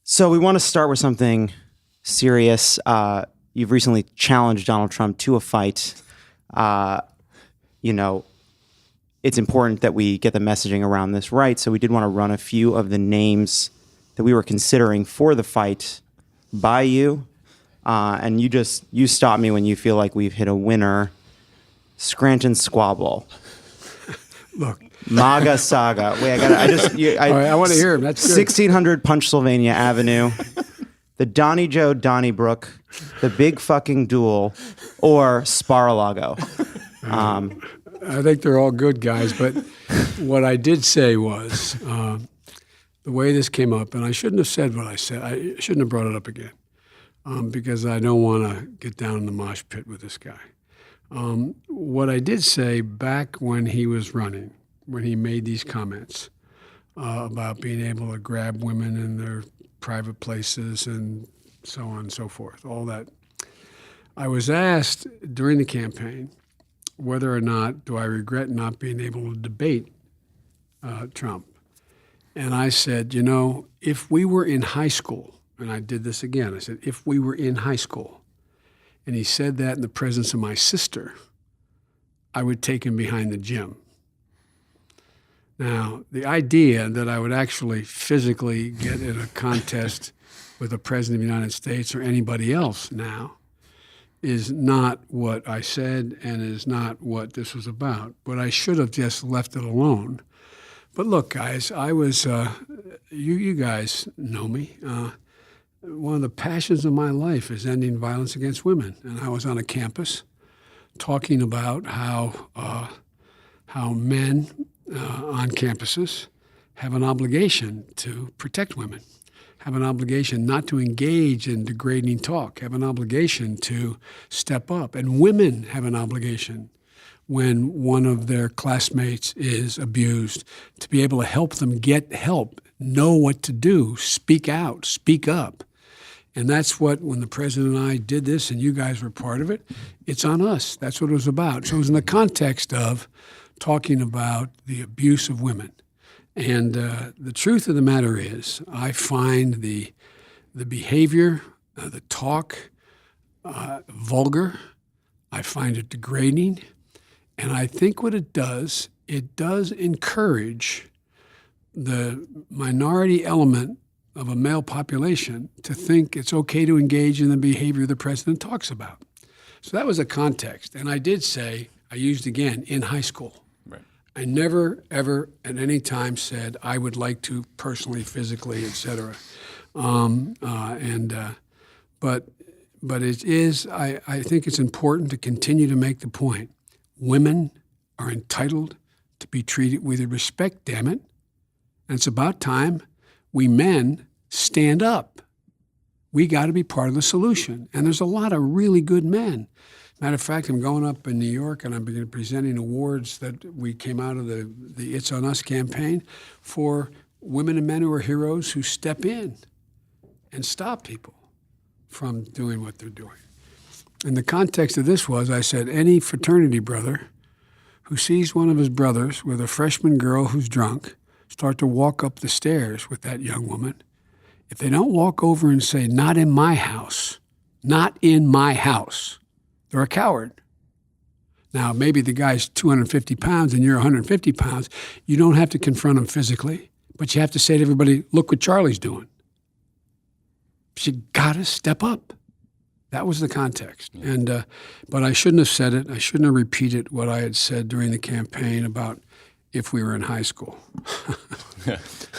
So we want to start with something serious. You've recently challenged Donald Trump to a fight. It's important that we get the messaging around this right. So we did want to run a few of the names that we were considering for the fight by you. And you stop me when you feel like we've hit a winner. Scranton Squabble. Look. MAGA Saga. Wait, I want to hear him. That's good. 1600 Pennsylvania Avenue, the Donnie Joe Donnybrook, the Big Fucking Duel, or Spar-a-Lago. I think they're all good guys, but what I did say was the way this came up, and I shouldn't have said what I said. I shouldn't have brought it up again because I don't want to get down in the mosh pit with this guy. What I did say back when he was running, when he made these comments about being able to grab women in their private places and so on and so forth, all that. I was asked during the campaign whether or not do I regret not being able to debate Trump. And I said, if we were in high school, and I did this again, I said, if we were in high school, and he said that in the presence of my sister, I would take him behind the gym. Now, the idea that I would actually physically get in a contest with the President of the United States or anybody else now is not what I said and is not what this was about. But I should have just left it alone. But look, guys, I was, you guys know me. One of the passions of my life is ending violence against women. And I was on a campus talking about how men on campuses have an obligation to protect women, have an obligation not to engage in degrading talk, have an obligation to step up. And women have an obligation when one of their classmates is abused to be able to help them get help, know what to do, speak out, speak up. And that's what, when the president and I did this and you guys were part of it, it's on us. That's what it was about. So it was in the context of talking about the abuse of women. And the truth of the matter is, I find the behavior, the talk, vulgar. I find it degrading. And I think what it does encourage the minority element of a male population to think it's okay to engage in the behavior the president talks about. So that was a context. And I did say, I used again, in high school. Right. I never, ever at any time said I would like to personally, physically, et cetera. But it is, I think it's important to continue to make the point. Women are entitled to be treated with respect, damn it. And it's about time we men stand up. We got to be part of the solution. And there's a lot of really good men. Matter of fact, I'm going up in New York and I'm presenting awards that we came out of the It's On Us campaign for women and men who are heroes who step in and stop people from doing what they're doing. And the context of this was, I said, any fraternity brother who sees one of his brothers with a freshman girl who's drunk start to walk up the stairs with that young woman, if they don't walk over and say, not in my house, not in my house, they're a coward. Now, maybe the guy's 250 pounds and you're 150 pounds. You don't have to confront him physically, but you have to say to everybody, look what Charlie's doing. You got to step up. That was the context. Yeah. But I shouldn't have said it. I shouldn't have repeated what I had said during the campaign about if we were in high school.